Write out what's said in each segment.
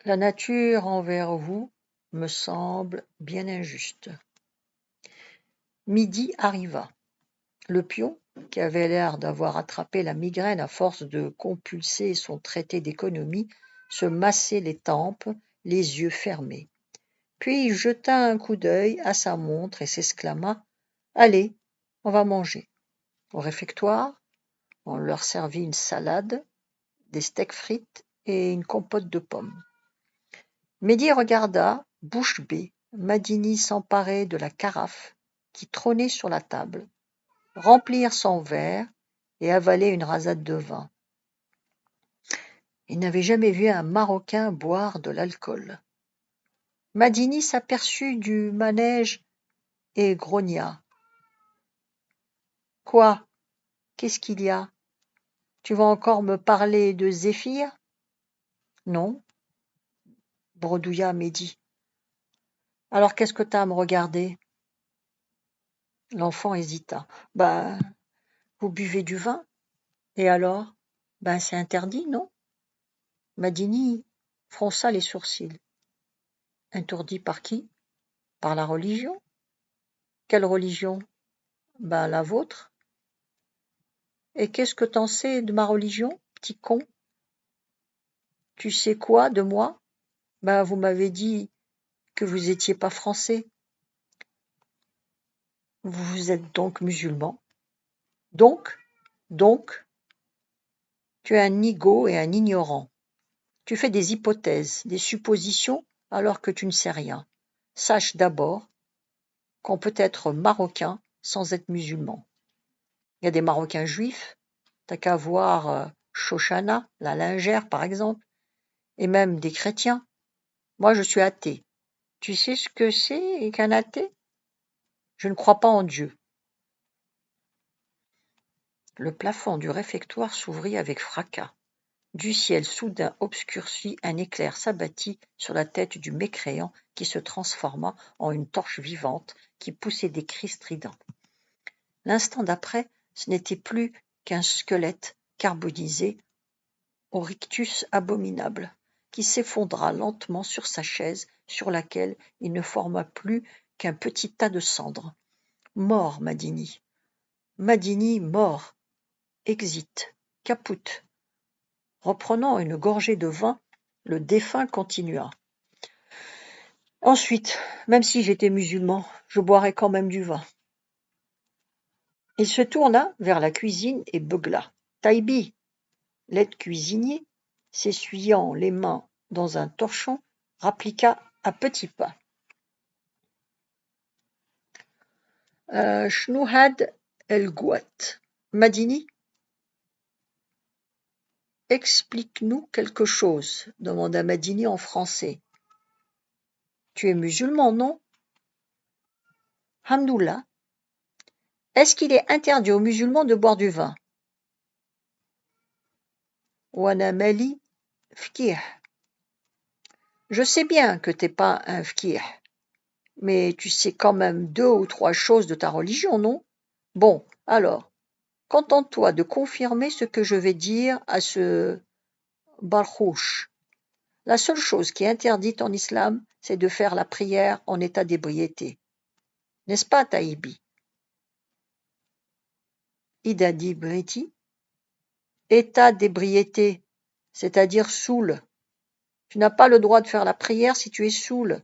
La nature envers vous me semble bien injuste. Midi arriva. Le pion, qui avait l'air d'avoir attrapé la migraine à force de compulser son traité d'économie, se massait les tempes, les yeux fermés. Puis il jeta un coup d'œil à sa montre et s'exclama: « Allez, on va manger. » Au réfectoire, on leur servit une salade, des steaks frites et une compote de pommes. Mehdi regarda, bouche bée, Madini s'emparer de la carafe qui trônait sur la table, remplir son verre et avaler une rasade de vin. Il n'avait jamais vu un Marocain boire de l'alcool. Madini s'aperçut du manège et grogna. « Quoi? Qu'est-ce qu'il y a? Tu vas encore me parler de Zéphyr? » « Non, » bredouilla Mehdi. « Alors qu'est-ce que t'as à me regarder? » L'enfant hésita. « Ben, vous buvez du vin? Et alors? Ben, c'est interdit, non? » Madini fronça les sourcils. « Interdit par qui? Par la religion? » « Quelle religion? » « Ben, la vôtre. »« Et qu'est-ce que t'en sais de ma religion, petit con? »« Tu sais quoi de moi? Ben, vous m'avez dit que vous étiez pas français. »« Vous êtes donc musulman. »« Donc, tu es un nigaud et un ignorant. Tu fais des hypothèses, des suppositions, alors que tu ne sais rien. Sache d'abord qu'on peut être marocain sans être musulman. Il y a des Marocains juifs, t'as qu'à voir Shoshana, la lingère par exemple, et même des chrétiens. Moi je suis athée. Tu sais ce que c'est qu'un athée? Je ne crois pas en Dieu. Le plafond du réfectoire s'ouvrit avec fracas. Du ciel soudain obscurci, un éclair s'abattit sur la tête du mécréant qui se transforma en une torche vivante qui poussait des cris stridents. L'instant d'après, ce n'était plus qu'un squelette carbonisé au rictus abominable, qui s'effondra lentement sur sa chaise, sur laquelle il ne forma plus qu'un petit tas de cendres. Mort, Madini. Madini mort. Exit. Caput. Reprenant une gorgée de vin, le défunt continua. Ensuite, même si j'étais musulman, je boirais quand même du vin. Il se tourna vers la cuisine et beugla. Taïbi, l'aide cuisinier, s'essuyant les mains dans un torchon, rappliqua à petits pas. Chnouhad el-Gouat. Madini, explique-nous quelque chose, demanda Madini en français. Tu es musulman, non? Hamdoullah. Est-ce qu'il est interdit aux musulmans de boire du vin? Wana mali fkih. Je sais bien que t'es pas un fkih, mais tu sais quand même 2 ou 3 choses de ta religion, non? Bon, alors, contente-toi de confirmer ce que je vais dire à ce barchouch. La seule chose qui est interdite en islam, c'est de faire la prière en état d'ébriété. N'est-ce pas, Taïbi? Ida dit Briti. État d'ébriété, c'est-à-dire saoul. Tu n'as pas le droit de faire la prière si tu es saoul.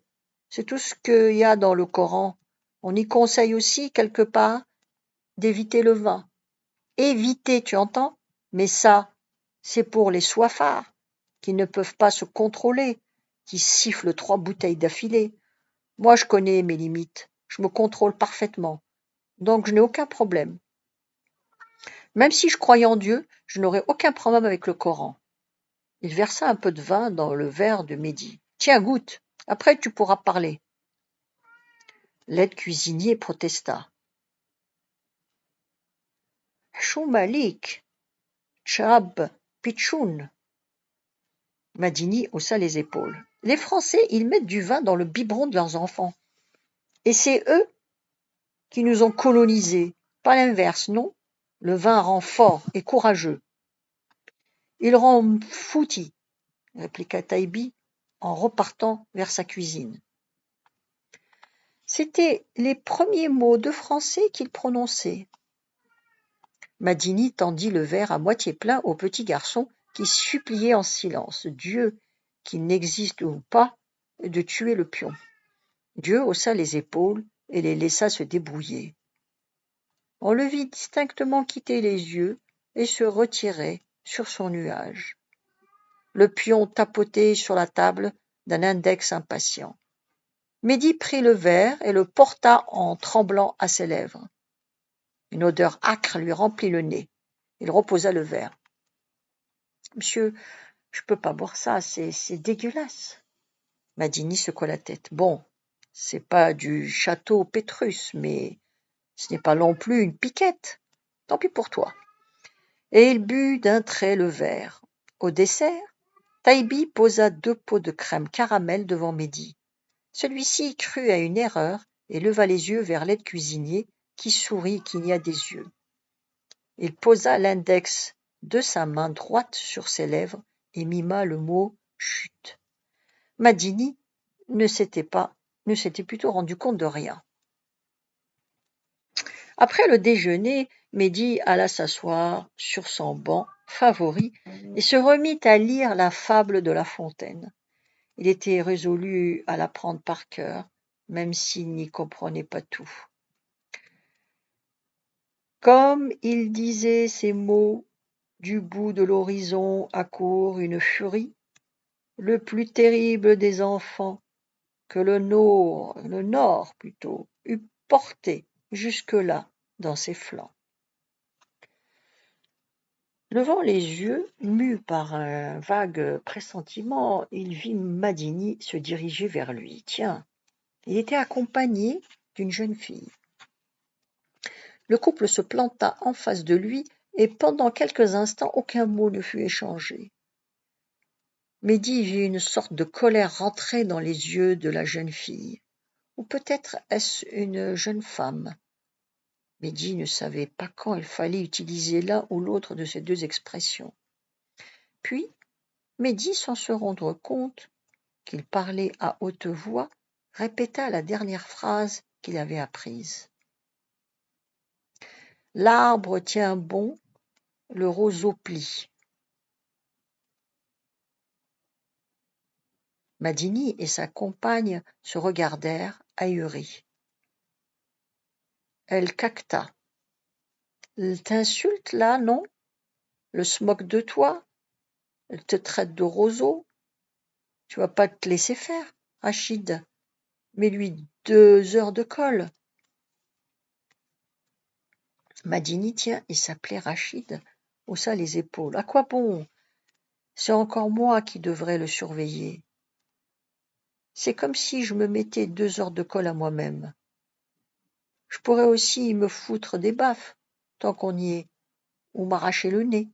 C'est tout ce qu'il y a dans le Coran. On y conseille aussi, quelque part, d'éviter le vin. Éviter, tu entends? Mais ça, c'est pour les soifards, qui ne peuvent pas se contrôler, qui sifflent 3 bouteilles d'affilée. Moi, je connais mes limites. Je me contrôle parfaitement. Donc, je n'ai aucun problème. Même si je croyais en Dieu, je n'aurais aucun problème avec le Coran. Il versa un peu de vin dans le verre de Mehdi. Tiens, goûte. Après, tu pourras parler. L'aide cuisinier protesta. Chou Malik, Chab, Pichoun. Madini haussa les épaules. Les Français, ils mettent du vin dans le biberon de leurs enfants. Et c'est eux qui nous ont colonisés. Pas l'inverse, non? Le vin rend fort et courageux. Il rend fouti, répliqua Taïbi. en repartant vers sa cuisine. C'étaient les premiers mots de français qu'il prononçait. Madini tendit le verre à moitié plein au petit garçon qui suppliait en silence Dieu, qu'il n'existe ou pas, de tuer le pion. Dieu haussa les épaules et les laissa se débrouiller. On le vit distinctement quitter les yeux et se retirer sur son nuage. Le pion tapotait sur la table d'un index impatient. Mehdi prit le verre et le porta en tremblant à ses lèvres. Une odeur âcre lui remplit le nez. Il reposa le verre. « Monsieur, je ne peux pas boire ça, c'est dégueulasse. » Madini secoua la tête. « Bon, c'est pas du château Pétrus, mais ce n'est pas non plus une piquette. Tant pis pour toi. » Et il but d'un trait le verre. Au dessert, Taïbi posa 2 pots de crème caramel devant Mehdi. Celui-ci crut à une erreur et leva les yeux vers l'aide cuisinier qui sourit et cligna des yeux. Il posa l'index de sa main droite sur ses lèvres et mima le mot « chut ». Madini ne s'était plutôt rendu compte de rien. Après le déjeuner, Mehdi alla s'asseoir sur son banc favori et se remit à lire la fable de La Fontaine. Il était résolu à l'apprendre par cœur, même s'il n'y comprenait pas tout. Comme il disait ces mots, du bout de l'horizon accourt une furie, le plus terrible des enfants, que le nord eût porté jusque-là dans ses flancs. Levant les yeux, mu par un vague pressentiment, il vit Madini se diriger vers lui. Tiens, il était accompagné d'une jeune fille. Le couple se planta en face de lui et pendant quelques instants aucun mot ne fut échangé. Mehdi vit une sorte de colère rentrer dans les yeux de la jeune fille. Ou peut-être est-ce une jeune femme. Mehdi ne savait pas quand il fallait utiliser l'un ou l'autre de ces 2 expressions. Puis, Mehdi, sans se rendre compte qu'il parlait à haute voix, répéta la dernière phrase qu'il avait apprise. « L'arbre tient bon, le roseau plie. » Madini et sa compagne se regardèrent, ahuris. Elle cacta. « Elle t'insulte là, non? Elle se moque de toi? Elle te traite de roseau? Tu vas pas te laisser faire, Rachid. Mets-lui 2 heures de colle. » Madini, tiens, il s'appelait Rachid, haussa les épaules. « À quoi bon? C'est encore moi qui devrais le surveiller. C'est comme si je me mettais 2 heures de colle à moi-même. Je pourrais aussi me foutre des baffes, tant qu'on y est, ou m'arracher le nez. »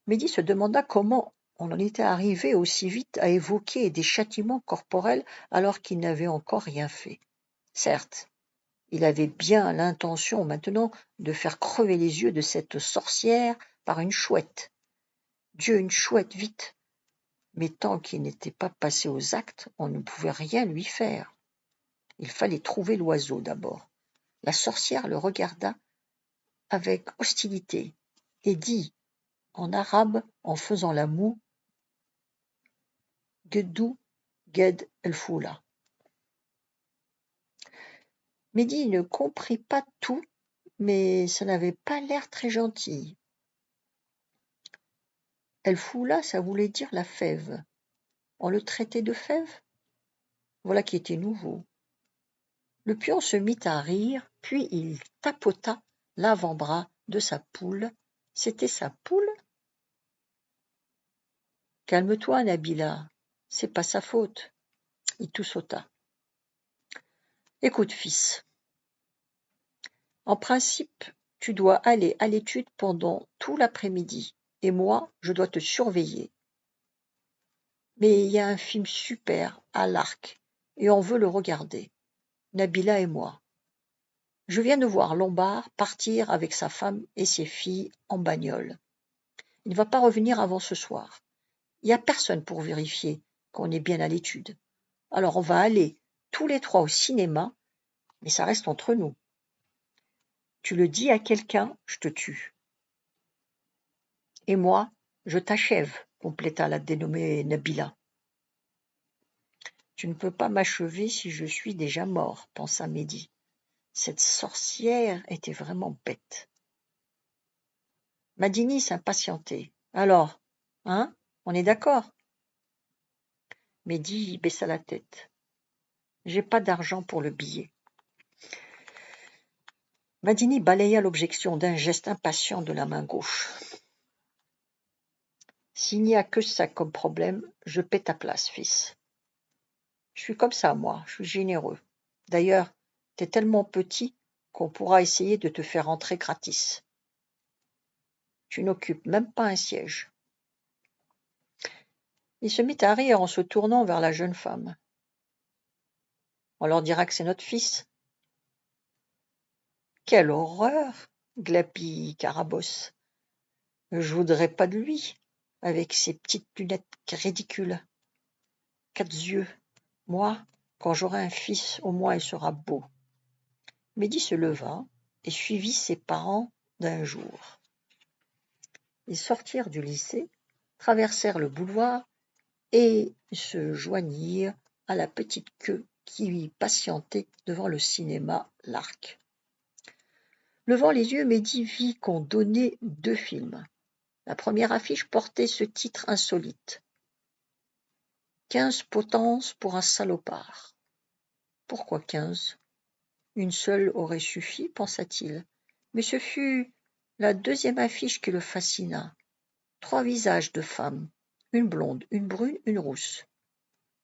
Mehdi se demanda comment on en était arrivé aussi vite à évoquer des châtiments corporels alors qu'il n'avait encore rien fait. Certes, il avait bien l'intention maintenant de faire crever les yeux de cette sorcière par une chouette. Dieu, une chouette, vite! Mais tant qu'il n'était pas passé aux actes, on ne pouvait rien lui faire. Il fallait trouver l'oiseau d'abord. La sorcière le regarda avec hostilité et dit en arabe en faisant la moue « Gueddou Gued el Foula ». Mehdi ne comprit pas tout, mais ça n'avait pas l'air très gentil. El Foula, ça voulait dire la fève. On le traitait de fève? Voilà qui était nouveau. Le pion se mit à rire, puis il tapota l'avant-bras de sa poule. C'était sa poule? Calme-toi, Nabila, c'est pas sa faute. Il toussota. Écoute, fils, en principe, tu dois aller à l'étude pendant tout l'après-midi, et moi, je dois te surveiller. Mais il y a un film super à l'Arc, et on veut le regarder, Nabila et moi. Je viens de voir Lombard partir avec sa femme et ses filles en bagnole. Il ne va pas revenir avant ce soir. Il n'y a personne pour vérifier qu'on est bien à l'étude. Alors on va aller tous les 3 au cinéma, mais ça reste entre nous. Tu le dis à quelqu'un, je te tue. Et moi, je t'achève, compléta la dénommée Nabila. Tu ne peux pas m'achever si je suis déjà mort, pensa Mehdi. Cette sorcière était vraiment bête. Madini s'impatientait. Alors, hein, on est d'accord? Mehdi baissa la tête. J'ai pas d'argent pour le billet. Madini balaya l'objection d'un geste impatient de la main gauche. S'il n'y a que ça comme problème, je paie ta place, fils. Je suis comme ça, moi, je suis généreux. D'ailleurs, t'es tellement petit qu'on pourra essayer de te faire entrer gratis. Tu n'occupes même pas un siège. Il se mit à rire en se tournant vers la jeune femme. On leur dira que c'est notre fils. Quelle horreur, glapit Carabosse. Je voudrais pas de lui, avec ses petites lunettes ridicules. 4 yeux. Moi, quand j'aurai un fils, au moins il sera beau. Mehdi se leva et suivit ses parents d'un jour. Ils sortirent du lycée, traversèrent le boulevard et se joignirent à la petite queue qui patientait devant le cinéma L'Arc. Levant les yeux, Mehdi vit qu'on donnait 2 films. La première affiche portait ce titre insolite. 15 potences pour un salopard. Pourquoi 15 ? Une seule aurait suffi, pensa-t-il. Mais ce fut la deuxième affiche qui le fascina. 3 visages de femmes, une blonde, une brune, une rousse,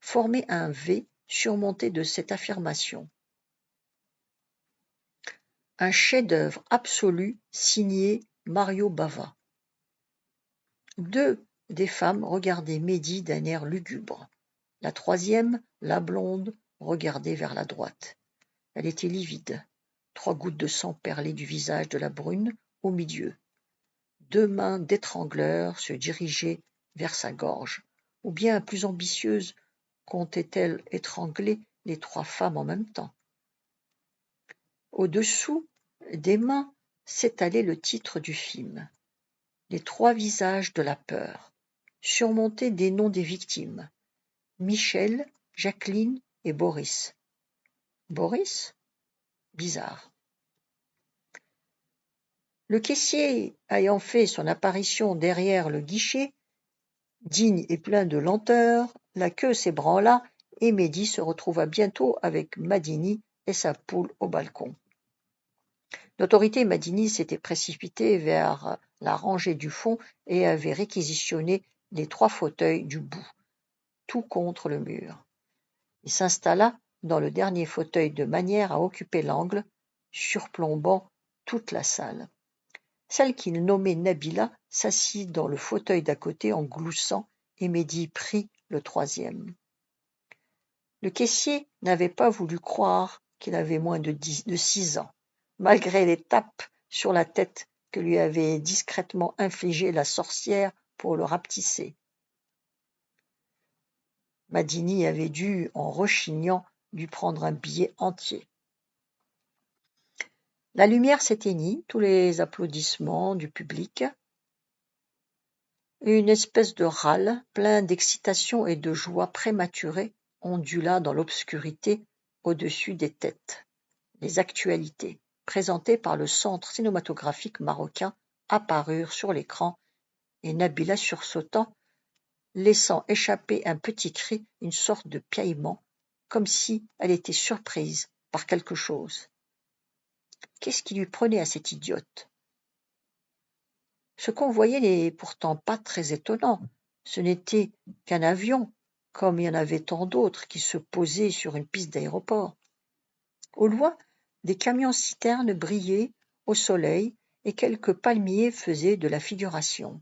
formaient un V surmonté de cette affirmation. Un chef-d'œuvre absolu signé Mario Bava. 2 des femmes regardaient Mehdi d'un air lugubre. La troisième, la blonde, regardait vers la droite. Elle était livide. 3 gouttes de sang perlaient du visage de la brune au milieu. 2 mains d'étrangleur se dirigeaient vers sa gorge. Ou bien, plus ambitieuse, comptait-elle étrangler les 3 femmes en même temps? Au-dessous des mains s'étalait le titre du film. Les 3 visages de la peur, surmontés des noms des victimes. Michel, Jacqueline et Boris. Boris ? Bizarre. Le caissier ayant fait son apparition derrière le guichet, digne et plein de lenteur, la queue s'ébranla et Mehdi se retrouva bientôt avec Madini et sa poule au balcon. L'autorité Madini s'était précipitée vers la rangée du fond et avait réquisitionné les 3 fauteuils du bout, tout contre le mur. Il s'installa dans le dernier fauteuil de manière à occuper l'angle, surplombant toute la salle. Celle qu'il nommait Nabila s'assit dans le fauteuil d'à côté en gloussant et Mehdi prit le 3e. Le caissier n'avait pas voulu croire qu'il avait moins de 6 ans, malgré les tapes sur la tête que lui avait discrètement infligées la sorcière pour le rapetisser. Madini avait dû, en rechignant, lui prendre un billet entier. La lumière s'éteignit, tous les applaudissements du public. Une espèce de râle, plein d'excitation et de joie prématurée, ondula dans l'obscurité au-dessus des têtes. Les actualités, présentées par le Centre cinématographique marocain, apparurent sur l'écran et Nabila sursautant, laissant échapper un petit cri, une sorte de piaillement, comme si elle était surprise par quelque chose. Qu'est-ce qui lui prenait à cette idiote? Ce qu'on voyait n'est pourtant pas très étonnant. Ce n'était qu'un avion, comme il y en avait tant d'autres qui se posaient sur une piste d'aéroport. Au loin, des camions-citernes brillaient au soleil et quelques palmiers faisaient de la figuration.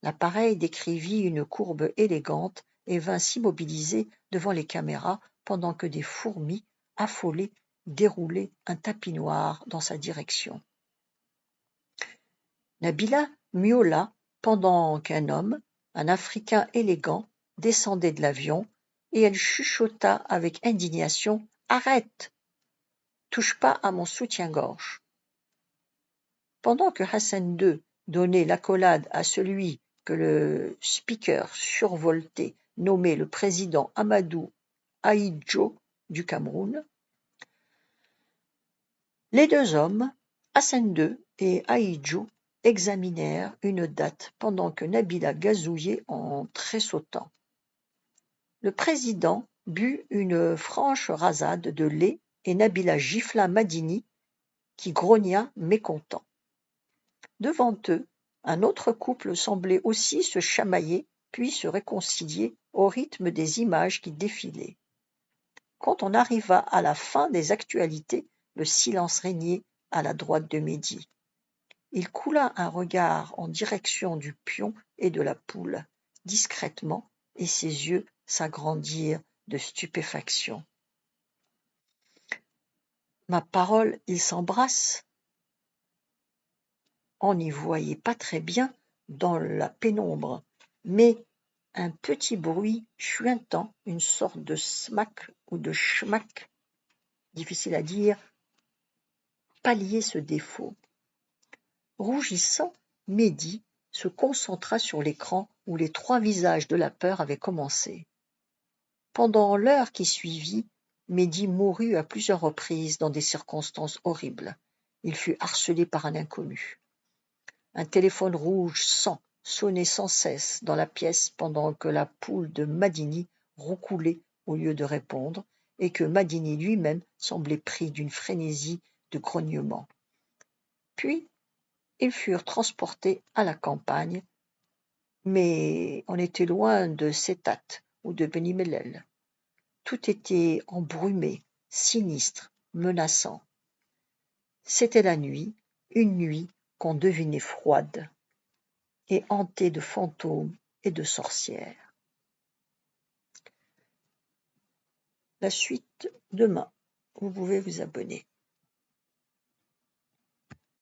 L'appareil décrivit une courbe élégante et vint s'immobiliser devant les caméras pendant que des fourmis, affolées, déroulaient un tapis noir dans sa direction. Nabila miaula pendant qu'un homme, un Africain élégant, descendait de l'avion et elle chuchota avec indignation: « Arrête! Touche pas à mon soutien-gorge. » Pendant que Hassan II donnait l'accolade à celui que le speaker survolté nommait le président Amadou Ahidjo du Cameroun, les deux hommes, Hassan II et Ahidjo, examinèrent une date pendant que Nabila gazouillait en tressautant. Le président but une franche rasade de lait et Nabila gifla Madini, qui grogna mécontent. Devant eux, un autre couple semblait aussi se chamailler puis se réconcilier au rythme des images qui défilaient. Quand on arriva à la fin des actualités, le silence régnait à la droite de Mehdi. Il coula un regard en direction du pion et de la poule, discrètement, et ses yeux s'agrandirent de stupéfaction. Ma parole, ils s'embrassent. On n'y voyait pas très bien dans la pénombre, mais un petit bruit chuintant, une sorte de smack ou de schmack, difficile à dire, palliait ce défaut. Rougissant, Mehdi se concentra sur l'écran où les trois visages de la peur avaient commencé. Pendant l'heure qui suivit, Mehdi mourut à plusieurs reprises dans des circonstances horribles. Il fut harcelé par un inconnu. Un téléphone rouge sonnait sans cesse dans la pièce pendant que la poule de Madini roucoulait au lieu de répondre et que Madini lui-même semblait pris d'une frénésie de grognement. Puis, ils furent transportés à la campagne, mais on était loin de Sétat ou de Beni Mellel. Tout était embrumé, sinistre, menaçant. C'était la nuit, une nuit qu'on devinait froide et hantée de fantômes et de sorcières. La suite demain. Vous pouvez vous abonner.